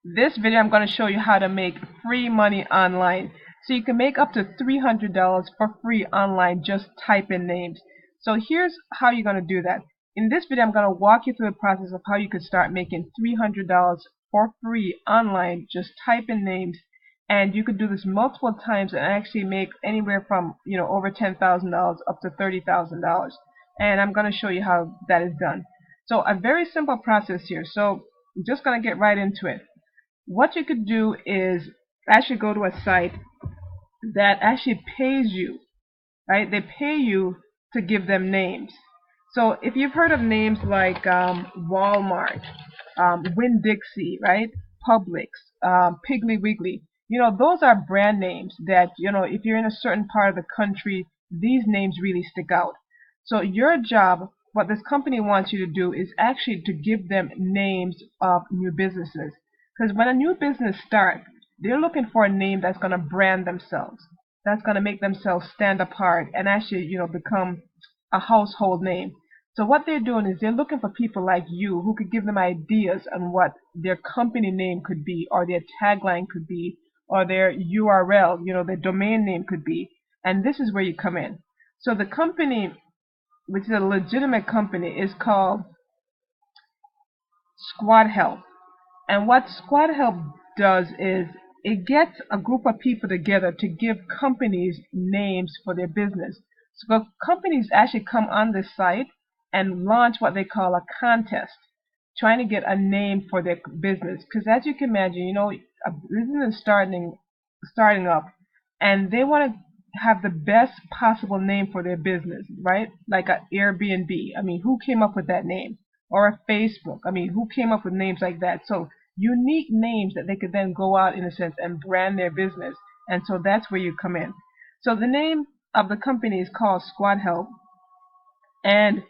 This video I'm going to show you how to make free money online. So you can make up to $300 for free online, just type in names. So here's how you're going to do that. In this video I'm going to walk you through the process of how you could start making $300 for free online, just type in names. And you could do this multiple times and actually make anywhere from over $10,000 up to $30,000. And I'm going to show you how that is done. So a very simple process here. So I'm just going to get right into it. What you could do is actually go to a site that actually pays you, right? They pay you to give them names. So if you've heard of names like Walmart, Winn-Dixie, right? Publix, Piggly Wiggly, those are brand names that, if you're in a certain part of the country, these names really stick out. So your job, what this company wants you to do, is actually to give them names of new businesses. Because when a new business starts, they're looking for a name that's going to brand themselves, that's going to make themselves stand apart and actually, become a household name. So what they're doing is they're looking for people like you who could give them ideas on what their company name could be, or their tagline could be, or their URL, their domain name could be. And this is where you come in. So the company, which is a legitimate company, is called Squad Help. And what Squad Help does is it gets a group of people together to give companies names for their business. So companies actually come on this site and launch what they call a contest, trying to get a name for their business. Because as you can imagine, a business is starting up, and they want to have the best possible name for their business, right? Like a Airbnb. I mean, who came up with that name? Or a Facebook. I mean, who came up with names like that? So unique names that they could then go out, in a sense, and brand their business. And so that's where you come in. So the name of the company is called Squad Help, and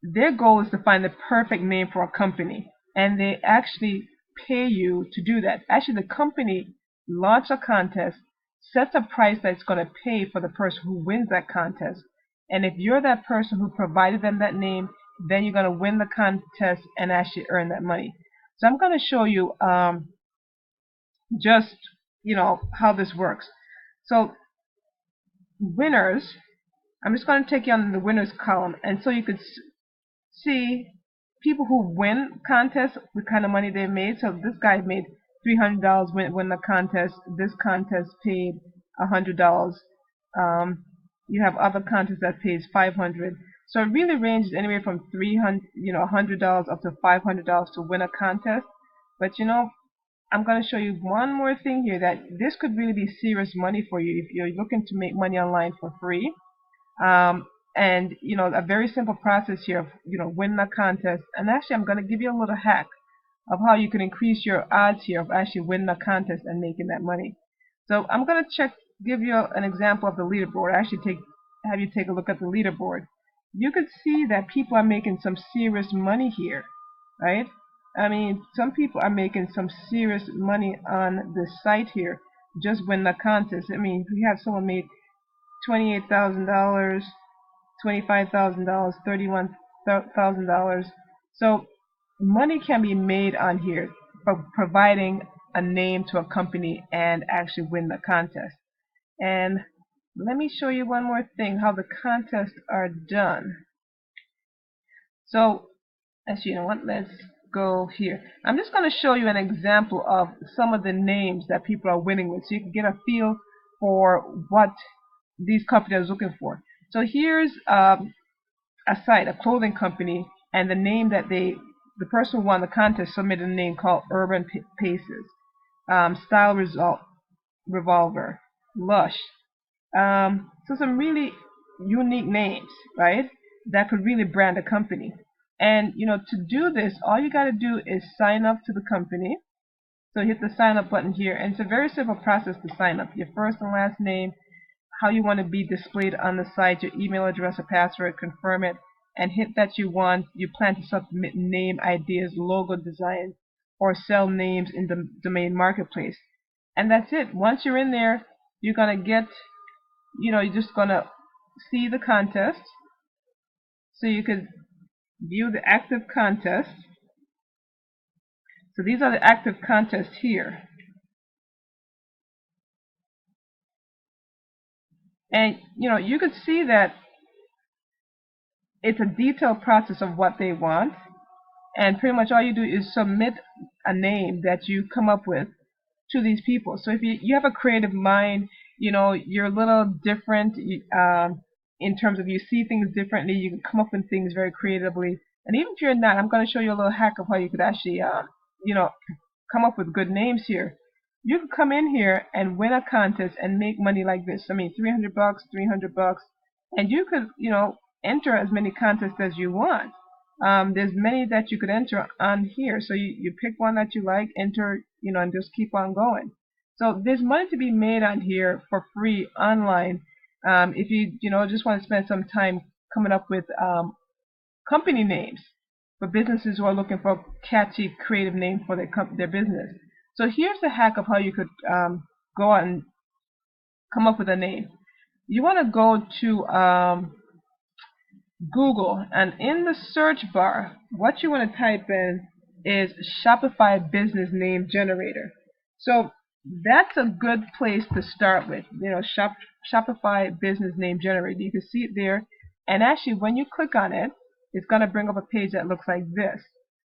their goal is to find the perfect name for a company, and they actually pay you to do that. Actually, the company launches a contest, sets a price that's going to pay for the person who wins that contest, and if you're that person who provided them that name, then you're going to win the contest and actually earn that money. So I'm going to show you just how this works. So winners, I'm just going to take you on the winners column, and so you could see people who win contests, the kind of money they made. So this guy made $300 win the contest. This contest paid $100. You have other contests that pays $500. So it really ranges anywhere from $100 up to $500 to win a contest. But I'm going to show you one more thing here, that this could really be serious money for you if you're looking to make money online for free. And a very simple process here of win the contest. And actually, I'm going to give you a little hack of how you can increase your odds here of actually winning the contest and making that money. So I'm going to give you an example of the leaderboard. Have you take a look at the leaderboard. You could see that people are making some serious money here, right? I mean, some people are making some serious money on this site here. Just win the contest. I mean, we have someone made $28,000, $25,000, $31,000. So money can be made on here for providing a name to a company and actually win the contest. And let me show you one more thing, how the contests are done. So actually, you know what, let's go here. I'm just going to show you an example of some of the names that people are winning with, so you can get a feel for what these companies are looking for. So here's a site, a clothing company, and the name that the person who won the contest submitted a name called Urban Paces, Style Revolver, Lush. So some really unique names, right? That could really brand a company. And to do this, all you got to do is sign up to the company. So hit the sign up button here, and it's a very simple process to sign up. Your first and last name, how you want to be displayed on the site, your email address or password, confirm it, and hit that you plan to submit name ideas, logo designs, or sell names in the domain marketplace. And that's it. Once you're in there, you're going to get, you're just going to see the contest. So you could view the active contest. So these are the active contests here. And you could see that it's a detailed process of what they want, and pretty much all you do is submit a name that you come up with to these people. So if you have a creative mind, you're a little different in terms of you see things differently, you can come up with things very creatively. And even if you're not, I'm going to show you a little hack of how you could actually come up with good names here. You could come in here and win a contest and make money like this. I mean, $300, $300, and you could, enter as many contests as you want. There's many that you could enter on here. So you pick one that you like, enter, and just keep on going. So there's money to be made on here for free online. If you, just want to spend some time coming up with company names for businesses who are looking for a catchy, creative name for their business. So here's the hack of how you could go out and come up with a name. You want to go to Google, and in the search bar, what you want to type in is Shopify Business Name Generator. So that's a good place to start with. Shopify Business Name Generator. You can see it there, and actually when you click on it, it's going to bring up a page that looks like this.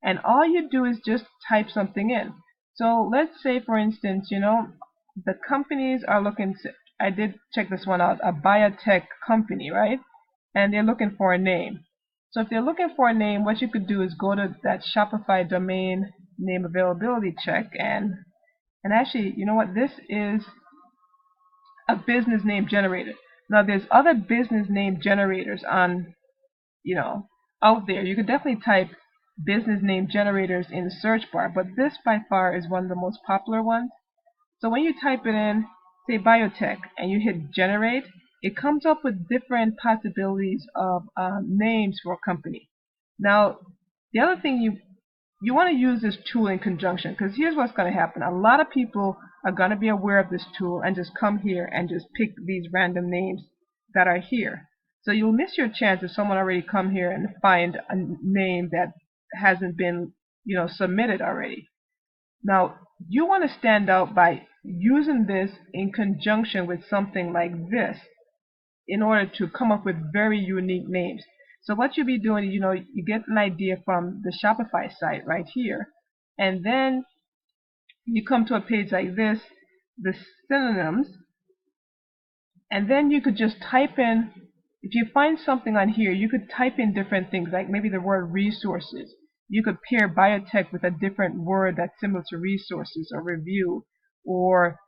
And all you do is just type something in. So let's say, for instance, the companies are looking to, I did check this one out, a biotech company, right? And they're looking for a name. So if they're looking for a name, what you could do is go to that Shopify domain name availability check, and actually, you know what, this is a business name generator. Now there's other business name generators on, out there. You could definitely type business name generators in the search bar, but this by far is one of the most popular ones. So when you type it in, say biotech, and you hit generate, it comes up with different possibilities of names for a company. Now, the other thing you want to use this tool in conjunction, because here's what's going to happen. A lot of people are going to be aware of this tool and just come here and just pick these random names that are here. So you'll miss your chance if someone already come here and find a name that hasn't been, submitted already. Now, you want to stand out by using this in conjunction with something like this in order to come up with very unique names. So what you'll be doing, you get an idea from the Shopify site right here, and then you come to a page like this, the synonyms, and then you could just type in, if you find something on here, you could type in different things, like maybe the word resources. You could pair biotech with a different word that's similar to resources or review, or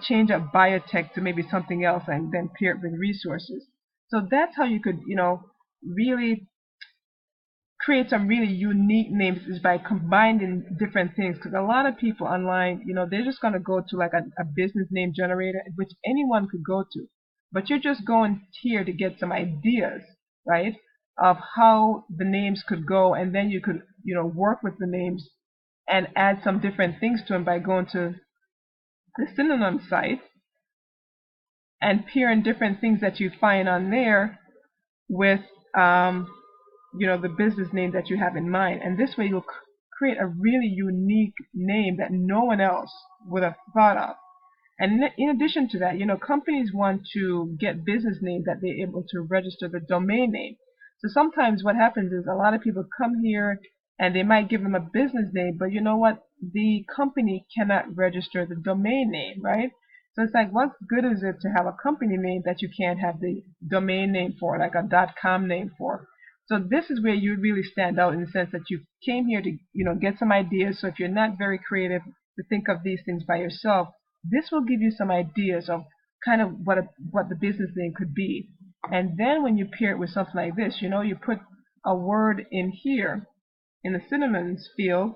change up biotech to maybe something else and then pair it with resources. So that's how you could, really create some really unique names, is by combining different things. Because a lot of people online, they're just going to go to like a business name generator, which anyone could go to. But you're just going here to get some ideas, right, of how the names could go, and then you could, work with the names and add some different things to them by going to the synonym site and pair in different things that you find on there with the business name that you have in mind. And this way you'll create a really unique name that no one else would have thought of. And in addition to that, companies want to get business names that they're able to register the domain name. So sometimes what happens is a lot of people come here and they might give them a business name, but you know what? The company cannot register the domain name, right? So it's like, what good is it to have a company name that you can't have the domain name for, like a .com name for? So this is where you really stand out, in the sense that you came here to, get some ideas. So if you're not very creative to think of these things by yourself, this will give you some ideas of kind of what the business name could be. And then when you pair it with something like this, you put a word in here in the synonyms field,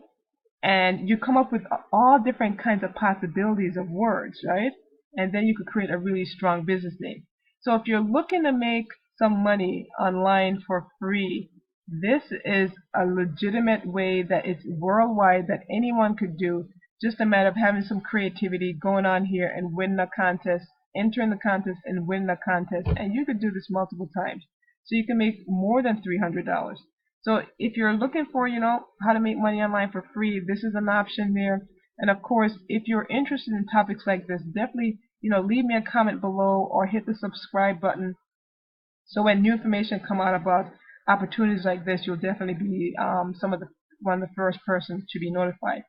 and you come up with all different kinds of possibilities of words, right? And then you could create a really strong business name. So if you're looking to make some money online for free, this is a legitimate way that it's worldwide, that anyone could do. Just a matter of having some creativity, going on here and winning a contest, entering the contest and winning a contest, and you could do this multiple times. So you can make more than $300. So if you're looking for, how to make money online for free, this is an option there. And of course, if you're interested in topics like this, definitely, leave me a comment below or hit the subscribe button. So when new information come out about opportunities like this, you'll definitely be one of the first persons to be notified.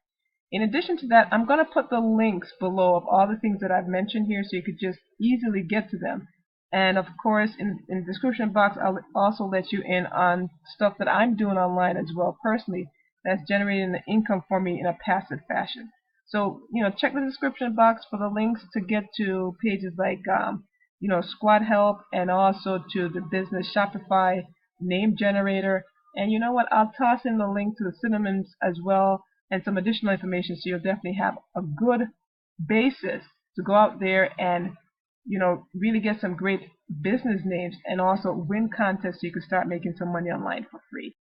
In addition to that, I'm going to put the links below of all the things that I've mentioned here so you could just easily get to them. And of course, in the description box, I'll also let you in on stuff that I'm doing online as well personally that's generating the income for me in a passive fashion. So, check the description box for the links to get to pages like, Squad Help, and also to the business Shopify name generator. And you know what? I'll toss in the link to the Cinnamons as well and some additional information, so you'll definitely have a good basis to go out there and really get some great business names and also win contests so you can start making some money online for free.